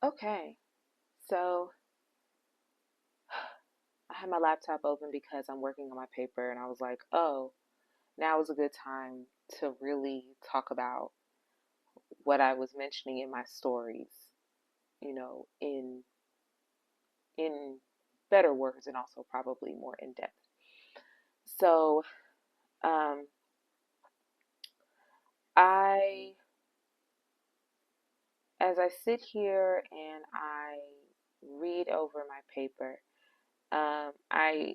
Okay, so I had my laptop open because I'm working on my paper, and I was like, oh, now is a good time to really talk about what I was mentioning in my stories, in better words and also probably more in depth. So, um, I, as I sit here and I read over my paper, I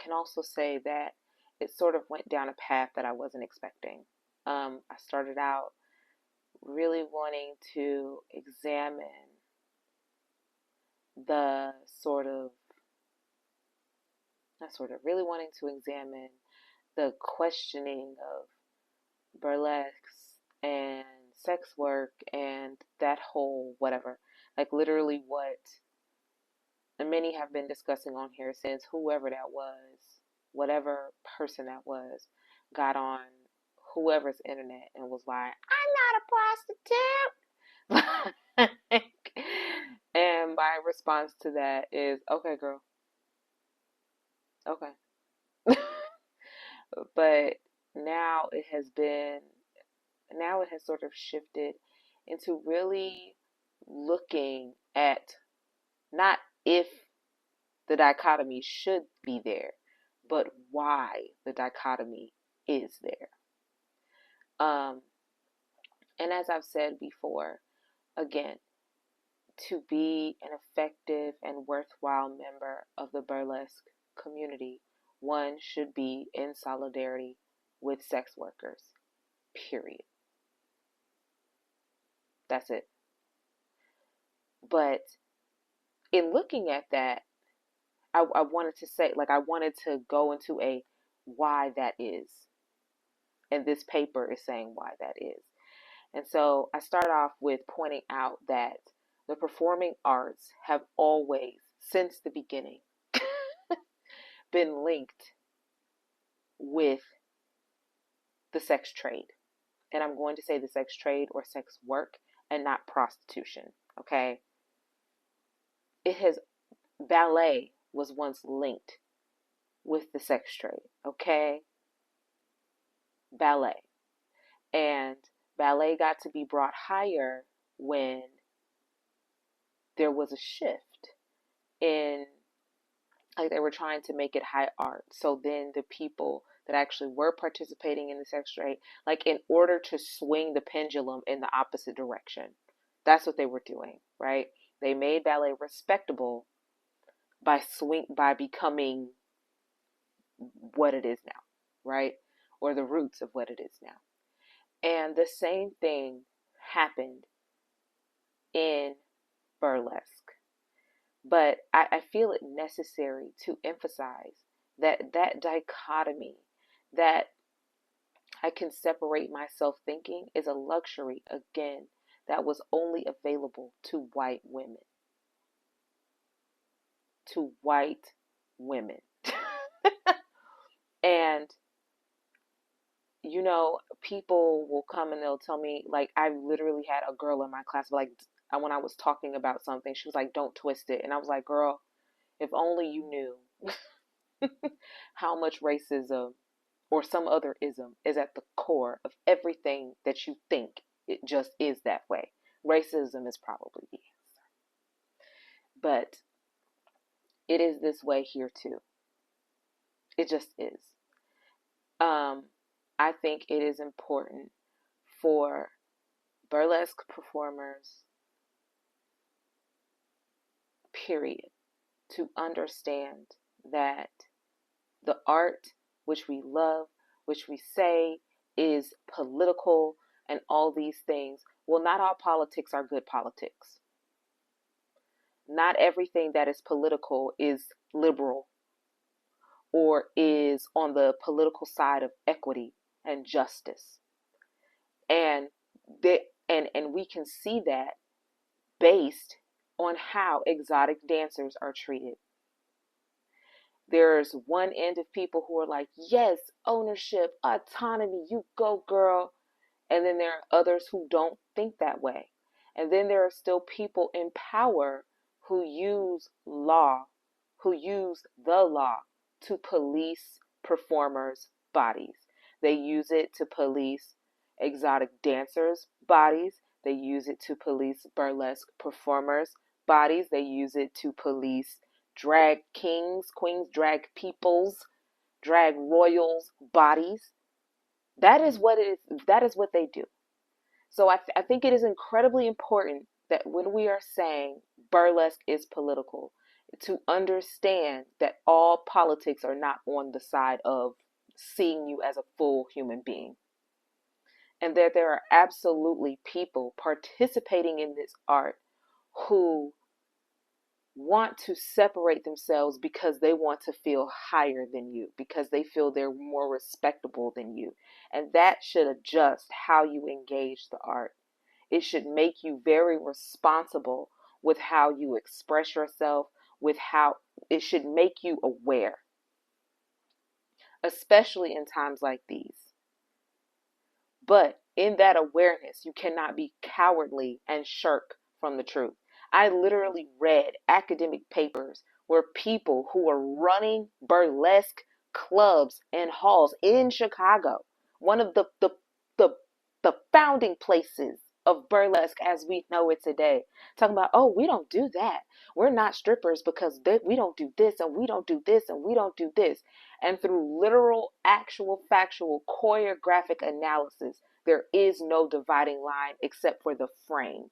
can also say that it sort of went down a path that I wasn't expecting. I started out really wanting to examine the really wanting to examine the questioning of burlesque and sex work and that whole whatever. Like literally what many have been discussing on here since whoever that was, whatever person that was, got on whoever's internet and was like, I'm not a prostitute. And my response to that is, okay, girl, okay. But now it has been, now it has sort of shifted into really looking at not if the dichotomy should be there, but why the dichotomy is there. Um, and as I've said before, again, to be an effective and worthwhile member of the burlesque community, one should be in solidarity with sex workers, period. That's it. But in looking at that, I wanted to say, like, I wanted to go into a why that is. And this paper is saying why that is. And so I start off with pointing out that the performing arts have always, since the beginning, been linked with the sex trade. And I'm going to say the sex trade or sex work and not prostitution. Okay. It has, ballet was once linked with the sex trade. Okay. Ballet. And ballet got to be brought higher when there was a shift in, like, they were trying to make it high art. So then the people that actually were participating in the sex trade, like in order to swing the pendulum in the opposite direction, that's what they were doing, right? They made ballet respectable by becoming what it is now, right? Or the roots of what it is now. And the same thing happened in burlesque. But I feel it necessary to emphasize that dichotomy, that I can separate myself thinking, is a luxury, again, that was only available to white women. To white women. And, people will come and they'll tell me, like, I literally had a girl in my class, like, when I was talking about something, she was like, don't twist it. And I was like, girl, if only you knew how much racism or some other ism is at the core of everything that you think. It just is that way. Racism is probably the answer. But it is this way here too. It just is. Um, I think it is important for burlesque performers, period, to understand that the art which we love, which we say is political, and all these things. Well, not all politics are good politics. Not everything that is political is liberal or is on the political side of equity and justice. And and we can see that based on how exotic dancers are treated. There's one end of people who are like, yes, ownership, autonomy, you go, girl. And then there are others who don't think that way. And then there are still people in power who use the law to police performers' bodies. They use it to police exotic dancers' bodies. They use it to police burlesque performers' bodies. They use it to police drag kings, queens, drag peoples, drag royals' bodies. That is what it is. That is what they do. So I think it is incredibly important that when we are saying burlesque is political, to understand that all politics are not on the side of seeing you as a full human being. And that there are absolutely people participating in this art who want to separate themselves because they want to feel higher than you, because they feel they're more respectable than you. And that should adjust how you engage the art. It should make you very responsible with how you express yourself, with how it should make you aware, especially in times like these. But in that awareness, you cannot be cowardly and shirk from the truth. I literally read academic papers where people who are running burlesque clubs and halls in Chicago, one of the, the founding places of burlesque as we know it today, talking about, oh, we don't do that. We're not strippers because we don't do this and we don't do this and we don't do this. And through literal, actual, factual, choreographic analysis, there is no dividing line except for the frame.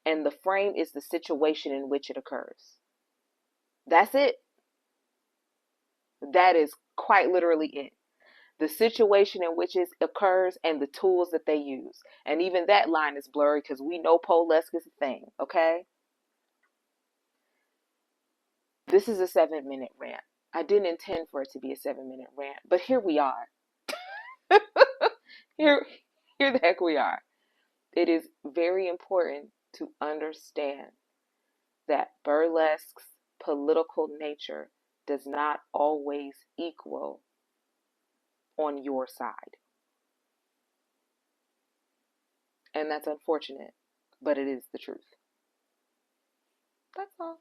And the frame is the situation in which it occurs. That's it. That is quite literally it. The situation in which it occurs and the tools that they use. And even that line is blurry because we know Polesque is a thing, okay? This is a 7-minute rant. I didn't intend for it to be a 7-minute rant, but here we are. Here the heck we are. It is very important to understand that burlesque's political nature does not always equal on your side. And that's unfortunate, but it is the truth. That's all.